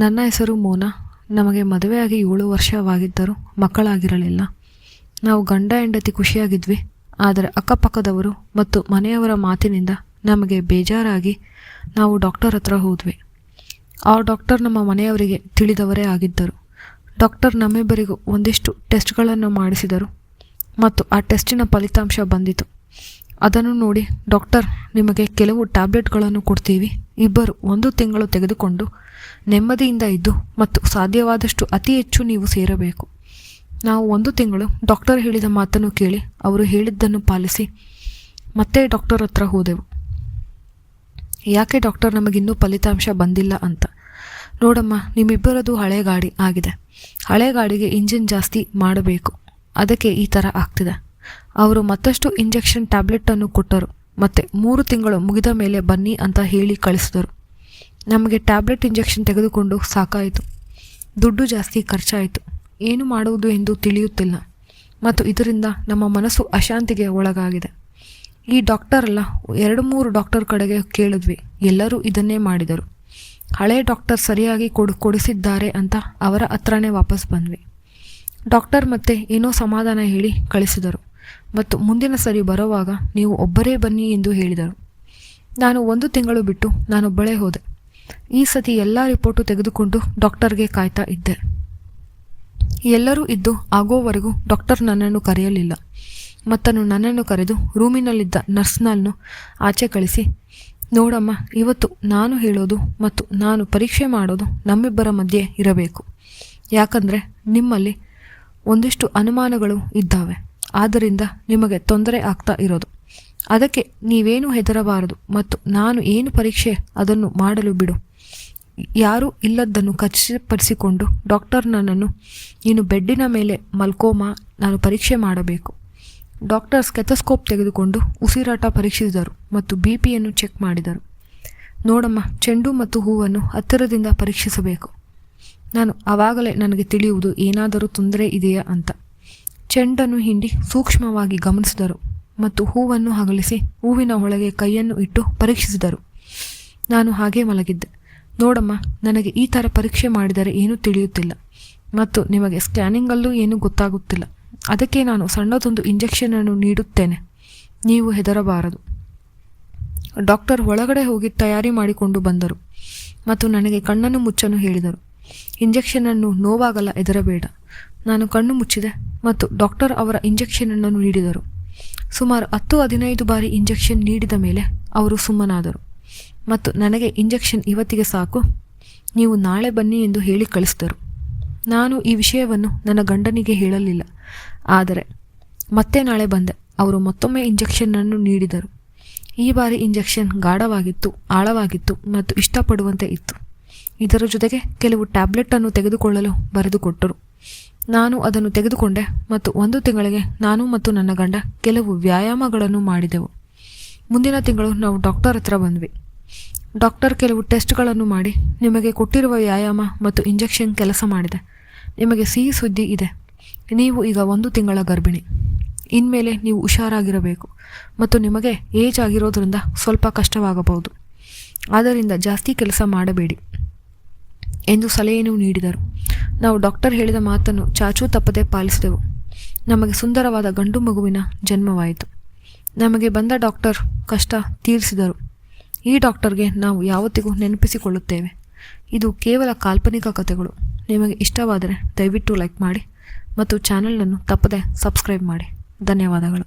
ನನ್ನ ಹೆಸರು ಮೋನಾ. ನಮಗೆ ಮದುವೆಯಾಗಿ 7 ವರ್ಷವಾಗಿದ್ದರೂ ಮಕ್ಕಳಾಗಿರಲಿಲ್ಲ. ನಾವು ಗಂಡ ಹೆಂಡತಿ ಖುಷಿಯಾಗಿದ್ವಿ. ಆದರೆ ಅಕ್ಕಪಕ್ಕದವರು ಮತ್ತು ಮನೆಯವರ ಮಾತಿನಿಂದ ನಮಗೆ ಬೇಜಾರಾಗಿ ನಾವು ಡಾಕ್ಟರ್ ಹತ್ರ ಹೋದ್ವಿ. ಆ ಡಾಕ್ಟರ್ ನಮ್ಮ ಮನೆಯವರಿಗೆ ತಿಳಿದವರೇ ಆಗಿದ್ದರು. ಡಾಕ್ಟರ್ ನಮ್ಮಿಬ್ಬರಿಗೂ ಒಂದಿಷ್ಟು ಟೆಸ್ಟ್ಗಳನ್ನು ಮಾಡಿಸಿದರು ಮತ್ತು ಆ ಟೆಸ್ಟಿನ ಫಲಿತಾಂಶ ಬಂದಿತು. ಅದನ್ನು ನೋಡಿ ಡಾಕ್ಟರ್, ನಿಮಗೆ ಕೆಲವು ಟ್ಯಾಬ್ಲೆಟ್ಗಳನ್ನು ಕೊಡ್ತೀವಿ, ಇಬ್ಬರು 1 ತಿಂಗಳು ತೆಗೆದುಕೊಂಡು ನೆಮ್ಮದಿಯಿಂದ ಇದ್ದು ಮತ್ತು ಸಾಧ್ಯವಾದಷ್ಟು ಅತಿ ಹೆಚ್ಚು ನೀವು ಸೇರಬೇಕು. ನಾವು 1 ತಿಂಗಳು ಡಾಕ್ಟರ್ ಹೇಳಿದ ಮಾತನ್ನು ಕೇಳಿ ಅವರು ಹೇಳಿದ್ದನ್ನು ಪಾಲಿಸಿ ಮತ್ತೆ ಡಾಕ್ಟರ್ ಹತ್ರ ಹೋದೆವು. ಯಾಕೆ ಡಾಕ್ಟರ್ ನಮಗಿನ್ನೂ ಫಲಿತಾಂಶ ಬಂದಿಲ್ಲ ಅಂತ. ನೋಡಮ್ಮ, ನಿಮ್ಮಿಬ್ಬರದು ಹಳೆ ಗಾಡಿ ಆಗಿದೆ. ಹಳೆ ಗಾಡಿಗೆ ಇಂಜಿನ್ ಜಾಸ್ತಿ ಮಾಡಬೇಕು, ಅದಕ್ಕೆ ಈ ಥರ ಆಗ್ತಿದೆ. ಅವರು ಮತ್ತಷ್ಟು ಇಂಜೆಕ್ಷನ್ ಟ್ಯಾಬ್ಲೆಟನ್ನು ಕೊಟ್ಟರು ಮತ್ತು 3 ತಿಂಗಳು ಮುಗಿದ ಮೇಲೆ ಬನ್ನಿ ಅಂತ ಹೇಳಿ ಕಳಿಸಿದರು. ನಮಗೆ ಟ್ಯಾಬ್ಲೆಟ್ ಇಂಜೆಕ್ಷನ್ ತೆಗೆದುಕೊಂಡು ಸಾಕಾಯಿತು. ದುಡ್ಡು ಜಾಸ್ತಿ ಖರ್ಚಾಯಿತು. ಏನು ಮಾಡುವುದು ಎಂದು ತಿಳಿಯುತ್ತಿಲ್ಲ ಮತ್ತು ಇದರಿಂದ ನಮ್ಮ ಮನಸ್ಸು ಅಶಾಂತಿಗೆ ಒಳಗಾಗಿದೆ. ಈ ಡಾಕ್ಟರ್ ಅಲ್ಲ, 2-3 ಡಾಕ್ಟರ್ ಕಡೆಗೆ ಕೇಳಿದ್ವಿ, ಎಲ್ಲರೂ ಇದನ್ನೇ ಮಾಡಿದರು. ಹಳೆ ಡಾಕ್ಟರ್ ಸರಿಯಾಗಿ ಕೊಡಿಸಿದ್ದಾರೆ ಅಂತ ಅವರ ಹತ್ರನೇ ವಾಪಸ್ ಬಂದ್ವಿ. ಡಾಕ್ಟರ್ ಮತ್ತೆ ಏನೋ ಸಮಾಧಾನ ಹೇಳಿ ಕಳಿಸಿದರು ಮತ್ತು ಮುಂದಿನ ಸರಿ ಬರುವಾಗ ನೀವು ಒಬ್ಬರೇ ಬನ್ನಿ ಎಂದು ಹೇಳಿದರು. ನಾನು 1 ತಿಂಗಳು ಬಿಟ್ಟು ನಾನೊಬ್ಬಳೇ ಹೋದೆ. ಈ ಸತಿ ಎಲ್ಲ ರಿಪೋರ್ಟು ತೆಗೆದುಕೊಂಡು ಡಾಕ್ಟರ್ಗೆ ಕಾಯ್ತಾ ಇದ್ದೆ. ಎಲ್ಲರೂ ಇದ್ದು ಆಗೋವರೆಗೂ ಡಾಕ್ಟರ್ ನನ್ನನ್ನು ಕರೆಯಲಿಲ್ಲ ಮತ್ತು ನನ್ನನ್ನು ಕರೆದು ರೂಮಿನಲ್ಲಿದ್ದ ನರ್ಸ್ನನ್ನು ಆಚೆ ಕಳಿಸಿ, ನೋಡಮ್ಮ, ಇವತ್ತು ನಾನು ಹೇಳೋದು ಮತ್ತು ನಾನು ಪರೀಕ್ಷೆ ಮಾಡೋದು ನಮ್ಮಿಬ್ಬರ ಮಧ್ಯೆ ಇರಬೇಕು. ಯಾಕಂದರೆ ನಿಮ್ಮಲ್ಲಿ ಒಂದಿಷ್ಟು ಅನುಮಾನಗಳು ಇದ್ದಾವೆ, ಆದ್ದರಿಂದ ನಿಮಗೆ ತೊಂದರೆ ಆಗ್ತಾ ಇರೋದು. ಅದಕ್ಕೆ ನೀವೇನು ಹೆದರಬಾರದು ಮತ್ತು ನಾನು ಏನು ಪರೀಕ್ಷೆ ಅದನ್ನು ಮಾಡಲು ಬಿಡು. ಯಾರೂ ಇಲ್ಲದ್ದನ್ನು ಖಚಿತಪಡಿಸಿಕೊಂಡು ಡಾಕ್ಟರ್ ನನ್ನನ್ನು, ನೀನು ಬೆಡ್ಡಿನ ಮೇಲೆ ಮಲ್ಕೋಮ, ನಾನು ಪರೀಕ್ಷೆ ಮಾಡಬೇಕು. ಡಾಕ್ಟರ್ ಸ್ಟೆಥೋಸ್ಕೋಪ್ ತೆಗೆದುಕೊಂಡು ಉಸಿರಾಟ ಪರೀಕ್ಷಿಸಿದರು ಮತ್ತು BP-ಯನ್ನು ಚೆಕ್ ಮಾಡಿದರು. ನೋಡಮ್ಮ, ಚೆಂಡು ಮತ್ತು ಹೂವನ್ನು ಹತ್ತಿರದಿಂದ ಪರೀಕ್ಷಿಸಬೇಕು. ನಾನು ಆವಾಗಲೇ ನನಗೆ ತಿಳಿಯುವುದು ಏನಾದರೂ ತೊಂದರೆ ಇದೆಯಾ ಅಂತ. ಚೆಂಡನ್ನು ಹಿಂಡಿ ಸೂಕ್ಷ್ಮವಾಗಿ ಗಮನಿಸಿದರು ಮತ್ತು ಹೂವನ್ನು ಅಗಲಿಸಿ ಹೂವಿನ ಒಳಗೆ ಕೈಯನ್ನು ಇಟ್ಟು ಪರೀಕ್ಷಿಸಿದರು. ನಾನು ಹಾಗೇ ಮಲಗಿದ್ದೆ. ನೋಡಮ್ಮ, ನನಗೆ ಈ ಥರ ಪರೀಕ್ಷೆ ಮಾಡಿದರೆ ಏನೂ ತಿಳಿಯುತ್ತಿಲ್ಲ ಮತ್ತು ನಿಮಗೆ ಸ್ಕ್ಯಾನಿಂಗಲ್ಲೂ ಏನೂ ಗೊತ್ತಾಗುತ್ತಿಲ್ಲ. ಅದಕ್ಕೆ ನಾನು ಸಣ್ಣದೊಂದು ಇಂಜೆಕ್ಷನನ್ನು ನೀಡುತ್ತೇನೆ, ನೀವು ಹೆದರಬಾರದು. ಡಾಕ್ಟರ್ ಒಳಗಡೆ ಹೋಗಿ ತಯಾರಿ ಮಾಡಿಕೊಂಡು ಬಂದರು ಮತ್ತು ನನಗೆ ಕಣ್ಣನ್ನು ಮುಚ್ಚಲು ಹೇಳಿದರು. ಇಂಜೆಕ್ಷನನ್ನು ನೋವಾಗಲ್ಲ, ಹೆದರಬೇಡ. ನಾನು ಕಣ್ಣು ಮುಚ್ಚಿದೆ ಮತ್ತು ಡಾಕ್ಟರ್ ಅವರ ಇಂಜೆಕ್ಷನನ್ನು ನೀಡಿದರು. ಸುಮಾರು 10-15 ಬಾರಿ ಇಂಜೆಕ್ಷನ್ ನೀಡಿದ ಮೇಲೆ ಅವರು ಸುಮ್ಮನಾದರು ಮತ್ತು ನನಗೆ ಇಂಜೆಕ್ಷನ್ ಇವತ್ತಿಗೆ ಸಾಕು, ನೀವು ನಾಳೆ ಬನ್ನಿ ಎಂದು ಹೇಳಿ ಕಳಿಸಿದರು. ನಾನು ಈ ವಿಷಯವನ್ನು ನನ್ನ ಗಂಡನಿಗೆ ಹೇಳಲಿಲ್ಲ. ಆದರೆ ಮತ್ತೆ ನಾಳೆ ಬಂದೆ. ಅವರು ಮತ್ತೊಮ್ಮೆ ಇಂಜೆಕ್ಷನನ್ನು ನೀಡಿದರು. ಈ ಬಾರಿ ಇಂಜೆಕ್ಷನ್ ಗಾಢವಾಗಿತ್ತು, ಆಳವಾಗಿತ್ತು ಮತ್ತು ಇಷ್ಟಪಡುವಂತೆ ಇತ್ತು. ಇದರ ಜೊತೆಗೆ ಕೆಲವು ಟ್ಯಾಬ್ಲೆಟನ್ನು ತೆಗೆದುಕೊಳ್ಳಲು ಬರೆದುಕೊಟ್ಟರು. ನಾನು ಅದನ್ನು ತೆಗೆದುಕೊಂಡೆ ಮತ್ತು 1 ತಿಂಗಳಿಗೆ ನಾನು ಮತ್ತು ನನ್ನ ಗಂಡ ಕೆಲವು ವ್ಯಾಯಾಮಗಳನ್ನು ಮಾಡಿದೆವು. ಮುಂದಿನ ತಿಂಗಳು ನಾವು ಡಾಕ್ಟರ್ ಹತ್ರ ಬಂದ್ವಿ. ಡಾಕ್ಟರ್ ಕೆಲವು ಟೆಸ್ಟ್ಗಳನ್ನು ಮಾಡಿ, ನಿಮಗೆ ಕೊಟ್ಟಿರುವ ವ್ಯಾಯಾಮ ಮತ್ತು ಇಂಜೆಕ್ಷನ್ ಕೆಲಸ ಮಾಡಿದೆ. ನಿಮಗೆ ಸಿಹಿ ಸುದ್ದಿ ಇದೆ, ನೀವು ಈಗ 1 ತಿಂಗಳ ಗರ್ಭಿಣಿ. ಇನ್ಮೇಲೆ ನೀವು ಹುಷಾರಾಗಿರಬೇಕು ಮತ್ತು ನಿಮಗೆ ಏಜ್ ಆಗಿರೋದ್ರಿಂದ ಸ್ವಲ್ಪ ಕಷ್ಟವಾಗಬಹುದು. ಆದ್ದರಿಂದ ಜಾಸ್ತಿ ಕೆಲಸ ಮಾಡಬೇಡಿ ಎಂದು ಸಲಹೆಯನ್ನು ನೀಡಿದರು. ನಾವು ಡಾಕ್ಟರ್ ಹೇಳಿದ ಮಾತನ್ನು ಚಾಚೂ ತಪ್ಪದೆ ಪಾಲಿಸಿದೆವು. ನಮಗೆ ಸುಂದರವಾದ ಗಂಡು ಮಗುವಿನ ಜನ್ಮವಾಯಿತು. ನಮಗೆ ಬಂದ ಡಾಕ್ಟರ್ ಕಷ್ಟ ತೀರಿಸಿದರು. ಈ ಡಾಕ್ಟರ್ಗೆ ನಾವು ಯಾವತ್ತಿಗೂ ನೆನಪಿಸಿಕೊಳ್ಳುತ್ತೇವೆ. ಇದು ಕೇವಲ ಕಾಲ್ಪನಿಕ ಕಥೆಗಳು. ನಿಮಗೆ ಇಷ್ಟವಾದರೆ ದಯವಿಟ್ಟು ಲೈಕ್ ಮಾಡಿ ಮತ್ತು ಚಾನಲನ್ನು ತಪ್ಪದೆ ಸಬ್ಸ್ಕ್ರೈಬ್ ಮಾಡಿ. ಧನ್ಯವಾದಗಳು.